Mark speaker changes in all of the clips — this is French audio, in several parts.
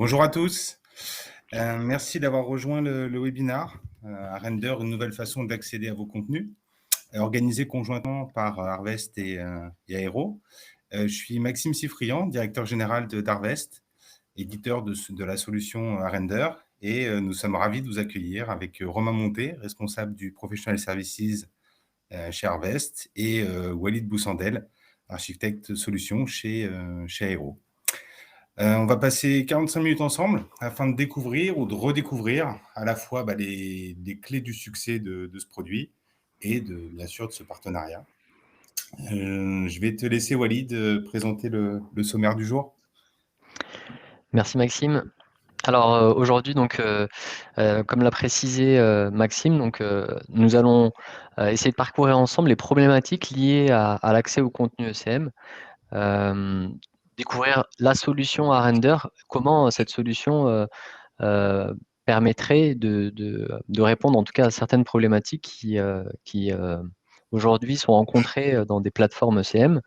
Speaker 1: Bonjour à tous. Merci d'avoir rejoint le webinaire à Render, une nouvelle façon d'accéder à vos contenus, organisé conjointement par Harvest et Aero. Je suis Maxime Siffriand, directeur général d'Harvest, éditeur de la solution Render, et nous sommes ravis de vous accueillir avec Romain Monté, responsable du Professional Services chez Harvest, et Walid Boussandel, architecte solution chez Aero. On va passer 45 minutes ensemble afin de découvrir ou de redécouvrir à la fois les clés du succès de ce produit et bien sûr de ce partenariat. Je vais te laisser, Walid, présenter le sommaire du jour.
Speaker 2: Merci Maxime. Alors aujourd'hui, comme l'a précisé Maxime, nous allons essayer de parcourir ensemble les problématiques liées à l'accès au contenu ECM, découvrir la solution à Render, comment cette solution permettrait de répondre en tout cas à certaines problématiques qui aujourd'hui sont rencontrées dans des plateformes ECM.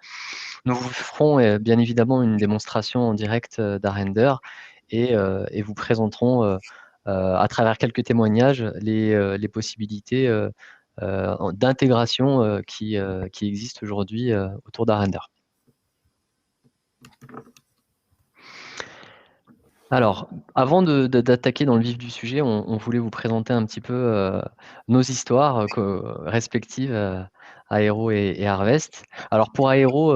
Speaker 2: Nous vous ferons bien évidemment une démonstration en direct d'Arender et vous présenterons à travers quelques témoignages les possibilités d'intégration qui existent aujourd'hui autour d'Arender. Alors, avant d'attaquer dans le vif du sujet, on voulait vous présenter un petit peu nos histoires respectives à Aero et Harvest. Alors pour Aero,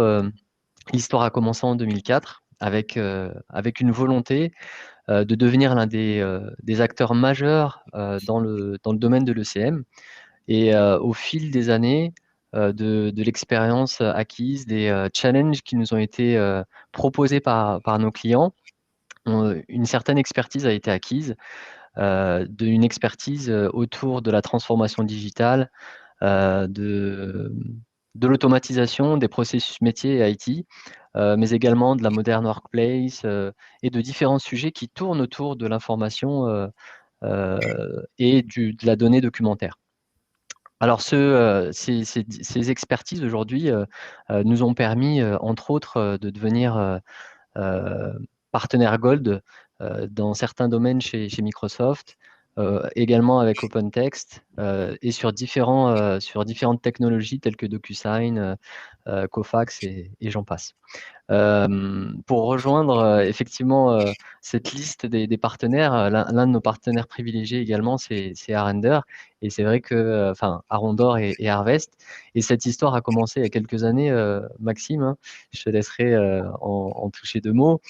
Speaker 2: l'histoire a commencé en 2004 avec une volonté de devenir l'un des acteurs majeurs dans le domaine de l'ECM. Et au fil des années, de l'expérience acquise, des challenges qui nous ont été proposés par nos clients, une certaine expertise a été acquise, une expertise autour de la transformation digitale, de l'automatisation des processus métiers et IT, mais également de la modern workplace et de différents sujets qui tournent autour de l'information et de la donnée documentaire. Alors, ces expertises aujourd'hui nous ont permis, entre autres, de devenir partenaire Gold dans certains domaines chez Microsoft, également avec OpenText et sur différentes technologies telles que DocuSign, Kofax et j'en passe. Pour rejoindre effectivement cette liste des partenaires, l'un de nos partenaires privilégiés également, c'est Arender. Et c'est vrai que, Arondor et Harvest. Et cette histoire a commencé il y a quelques années, Maxime, hein, je te laisserai en toucher deux mots.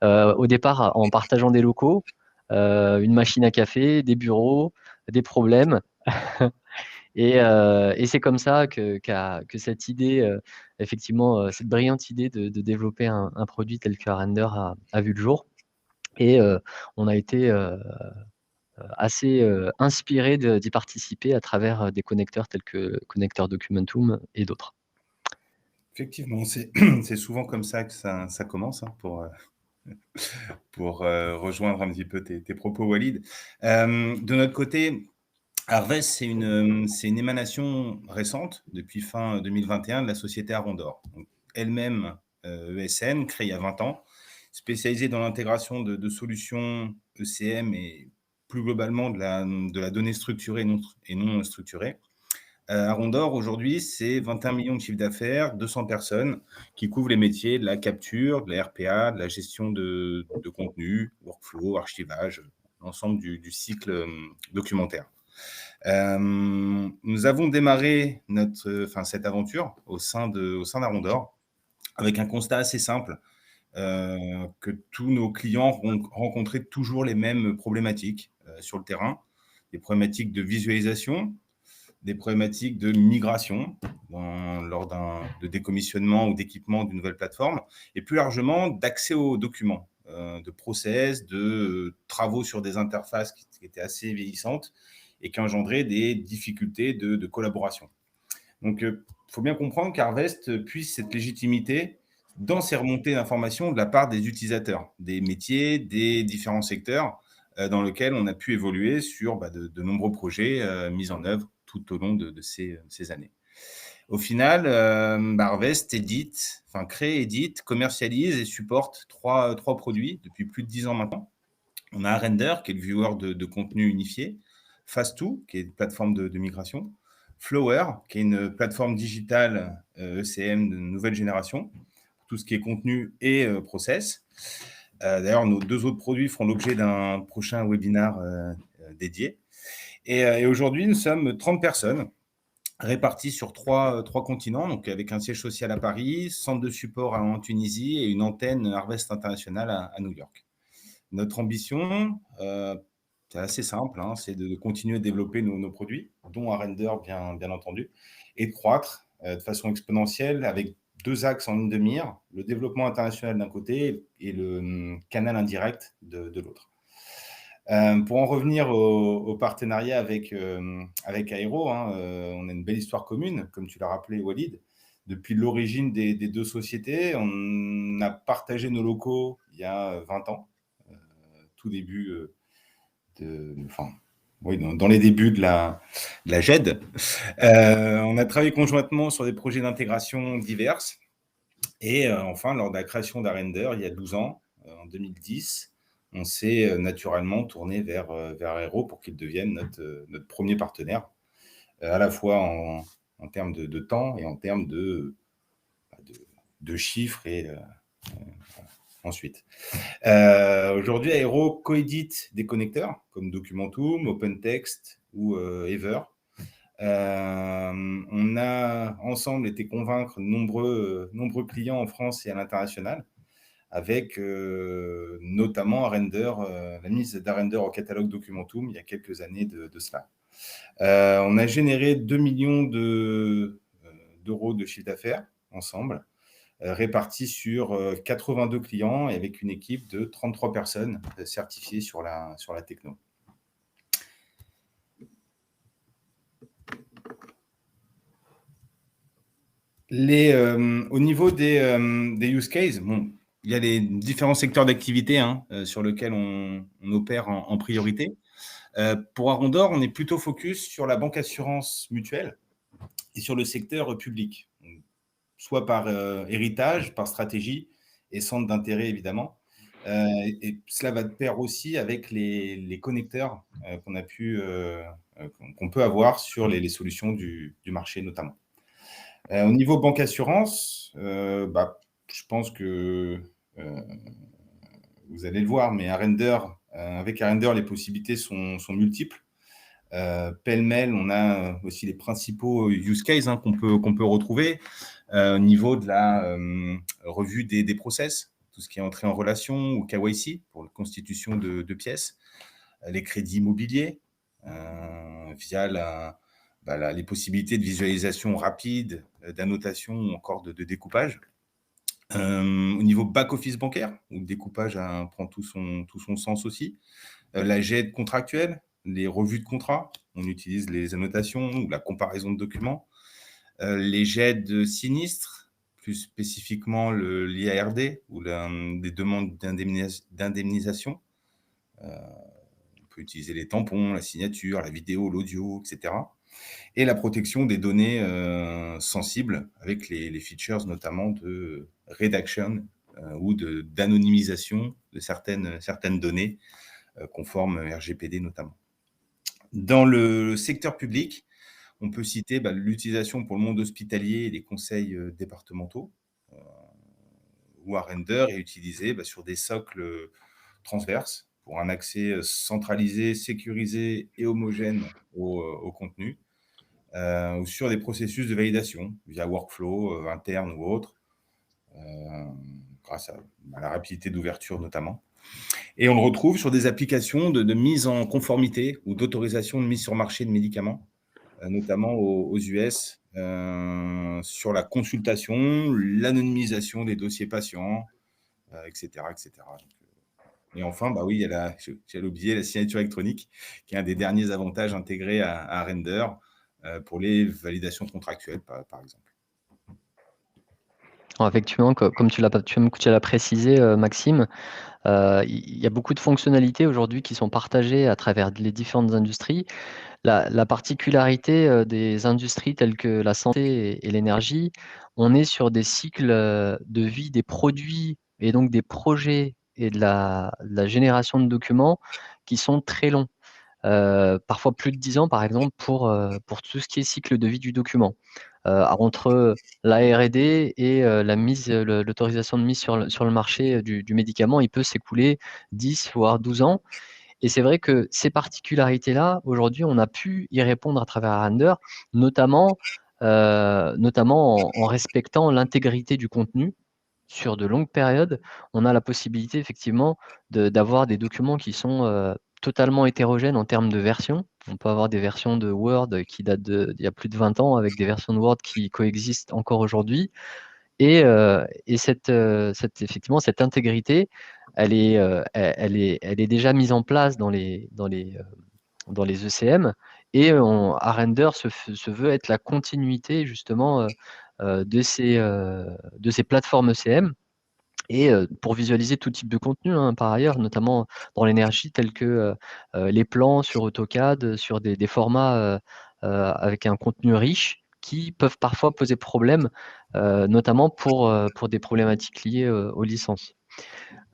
Speaker 2: Au départ, en partageant des locaux, une machine à café, des bureaux, des problèmes. Et c'est comme ça que cette idée, effectivement, cette brillante idée de développer un produit tel que Render a vu le jour. Et on a été assez inspiré d'y participer à travers des connecteurs tels que Connecteur Documentum et d'autres.
Speaker 1: Effectivement, c'est souvent comme ça que ça commence, hein, pour rejoindre un petit peu tes propos, Walid. De notre côté, Harvest, c'est une émanation récente, depuis fin 2021, de la société Arondor. Elle-même ESN, créée il y a 20 ans, spécialisée dans l'intégration de solutions ECM et plus globalement de la donnée structurée et non structurée. Arondor, aujourd'hui, c'est 21 millions de chiffre d'affaires, 200 personnes qui couvrent les métiers de la capture, de la RPA, de la gestion de contenu, workflow, archivage, l'ensemble du cycle documentaire. Nous avons démarré cette aventure au sein d'Arondor avec un constat assez simple, que tous nos clients rencontraient toujours les mêmes problématiques sur le terrain, des problématiques de visualisation, des problématiques de migration lors de décommissionnement ou d'équipement d'une nouvelle plateforme, et plus largement d'accès aux documents, de process, de travaux sur des interfaces qui étaient assez vieillissantes et qui engendraient des difficultés de collaboration. Donc, il faut bien comprendre qu'Harvest puise cette légitimité dans ces remontées d'informations de la part des utilisateurs, des métiers, des différents secteurs dans lesquels on a pu évoluer sur de nombreux projets mis en œuvre tout au long de ces années. Au final, Harvest crée, édite, commercialise et supporte trois produits depuis plus de 10 ans maintenant. On a Arender, qui est le viewer de contenu unifié, Fast2, qui est une plateforme de migration, Flower, qui est une plateforme digitale ECM de nouvelle génération, pour tout ce qui est contenu et process. D'ailleurs, nos 2 autres produits feront l'objet d'un prochain webinaire dédié. Et aujourd'hui, nous sommes 30 personnes réparties sur trois continents, donc avec un siège social à Paris, centre de support en Tunisie et une antenne Harvest International à New York. Notre ambition, c'est assez simple, hein, c'est de continuer à développer nos produits, dont Arender, bien entendu, et de croître de façon exponentielle avec 2 axes en ligne de mire, le développement international d'un côté et le canal indirect de l'autre. Pour en revenir au partenariat avec Aero, hein, on a une belle histoire commune, comme tu l'as rappelé, Walid. Depuis l'origine des 2 sociétés, on a partagé nos locaux il y a 20 ans, tout début dans les débuts de la GED. On a travaillé conjointement sur des projets d'intégration diverses. Et enfin, lors de la création d'Arender, il y a 12 ans, en 2010, on s'est naturellement tourné vers Aero pour qu'il devienne notre premier partenaire, à la fois en termes de temps et en termes de chiffres et ensuite. Aujourd'hui, Aero coédite des connecteurs comme Documentum, OpenText ou Ever. On a ensemble été convaincre nombreux clients en France et à l'international, avec notamment Arender, la mise d'Arender au catalogue Documentum il y a quelques années de cela. On a généré 2 millions d'euros de chiffre d'affaires ensemble, répartis sur 82 clients et avec une équipe de 33 personnes certifiées sur la techno. Au niveau des use cases, bon, il y a les différents secteurs d'activité sur lesquels on opère en priorité. Pour Arondor, on est plutôt focus sur la banque assurance mutuelle et sur le secteur public, soit par héritage, par stratégie et centre d'intérêt évidemment. Et cela va de pair aussi avec les connecteurs qu'on peut avoir sur les solutions du marché notamment. Au niveau banque assurance, je pense que vous allez le voir, mais avec Arender, les possibilités sont multiples. Pêle-mêle, on a aussi les principaux use cases qu'on peut retrouver au niveau de la revue des process, tout ce qui est entrée en relation ou KYC pour la constitution de pièces, les crédits immobiliers via les possibilités de visualisation rapide, d'annotation ou encore de découpage. Au niveau back-office bancaire, où le découpage prend tout son sens aussi. La GED contractuelle, les revues de contrat, on utilise les annotations ou la comparaison de documents. Les GED sinistres, plus spécifiquement l'IARD ou des demandes d'indemnisation. On peut utiliser les tampons, la signature, la vidéo, l'audio, etc. Et la protection des données sensibles avec les features notamment de redaction ou d'anonymisation de certaines données conformes RGPD notamment. Dans le secteur public, on peut citer l'utilisation pour le monde hospitalier et les conseils départementaux, où Arender est utilisé sur des socles transverses pour un accès centralisé, sécurisé et homogène au contenu, ou sur des processus de validation via workflow interne ou autre, grâce à la rapidité d'ouverture notamment. Et on le retrouve sur des applications de mise en conformité ou d'autorisation de mise sur marché de médicaments, notamment aux US, sur la consultation, l'anonymisation des dossiers patients, etc. etc. Et enfin, oui, j'allais oublier la signature électronique, qui est un des derniers avantages intégrés à Arender pour les validations contractuelles, par exemple.
Speaker 2: Alors effectivement, comme tu l'as précisé, Maxime, il y a beaucoup de fonctionnalités aujourd'hui qui sont partagées à travers les différentes industries. La particularité des industries telles que la santé et l'énergie, on est sur des cycles de vie des produits et donc des projets et de la génération de documents qui sont très longs. Parfois plus de 10 ans, par exemple, pour tout ce qui est cycle de vie du document. Entre la R&D et l'autorisation de mise sur le marché du médicament, il peut s'écouler 10 voire 12 ans. Et c'est vrai que ces particularités-là, aujourd'hui, on a pu y répondre à travers Render, notamment en respectant l'intégrité du contenu. Sur de longues périodes, on a la possibilité effectivement d'avoir des documents qui sont totalement hétérogènes en termes de versions. On peut avoir des versions de Word qui datent d'il y a plus de 20 ans avec des versions de Word qui coexistent encore aujourd'hui. Et effectivement, cette intégrité, elle est déjà mise en place dans les ECM, et à Render se veut être la continuité justement de ces plateformes ECM, et pour visualiser tout type de contenu, hein, par ailleurs, notamment dans l'énergie, tels que les plans sur AutoCAD, sur des formats avec un contenu riche, qui peuvent parfois poser problème, notamment pour des problématiques liées aux licences.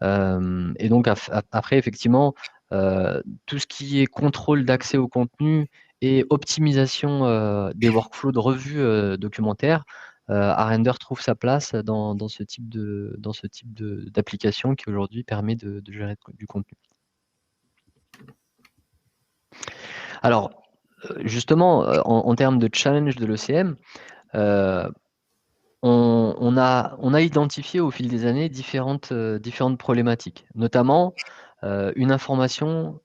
Speaker 2: Et donc après, effectivement, tout ce qui est contrôle d'accès au contenu et optimisation des workflows de revue documentaire, Arrender trouve sa place dans ce type d'application qui aujourd'hui permet de gérer du contenu. Alors, justement, en termes de challenge de l'ECM, on a identifié au fil des années différentes problématiques, notamment une information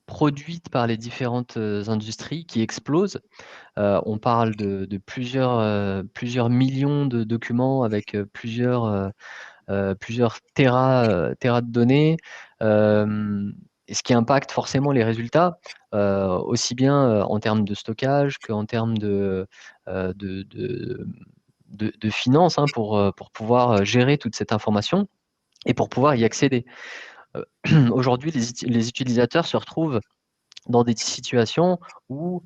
Speaker 2: produite par les différentes industries qui explose. On parle de plusieurs millions de documents avec plusieurs téras de données, et ce qui impacte forcément les résultats, aussi bien en termes de stockage qu'en termes de finances, hein, pour pouvoir gérer toute cette information et pour pouvoir y accéder. Aujourd'hui, les utilisateurs se retrouvent dans des situations où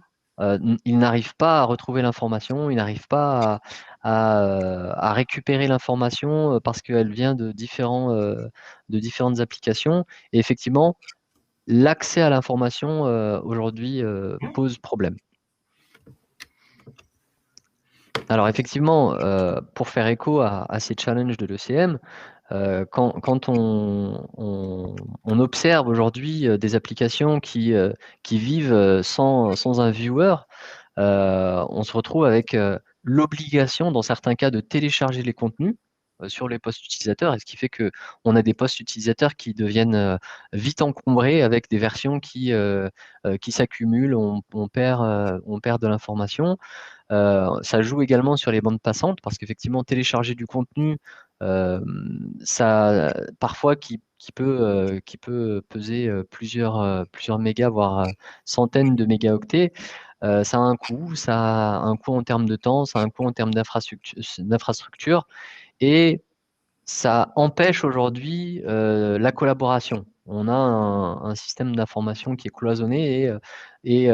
Speaker 2: ils n'arrivent pas à retrouver l'information, ils n'arrivent pas à récupérer l'information parce qu'elle vient de différentes applications. Et effectivement, l'accès à l'information aujourd'hui pose problème. Alors effectivement, pour faire écho à ces challenges de l'ECM, quand on observe aujourd'hui des applications qui vivent sans un viewer, on se retrouve avec l'obligation, dans certains cas, de télécharger les contenus sur les postes utilisateurs, et ce qui fait qu'on a des postes utilisateurs qui deviennent vite encombrés avec des versions qui s'accumulent, on perd de l'information. Ça joue également sur les bandes passantes, parce qu'effectivement, télécharger du contenu, ça parfois qui peut peser plusieurs mégas, voire centaines de mégaoctets. Ça a un coût en termes de temps, ça a un coût en termes d'infrastructure, et ça empêche aujourd'hui la collaboration. On a un système d'information qui est cloisonné, et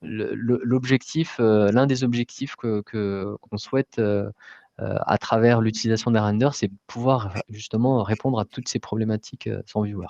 Speaker 2: l'un des objectifs qu'on souhaite à travers l'utilisation des renders, c'est pouvoir justement répondre à toutes ces problématiques sans viewer.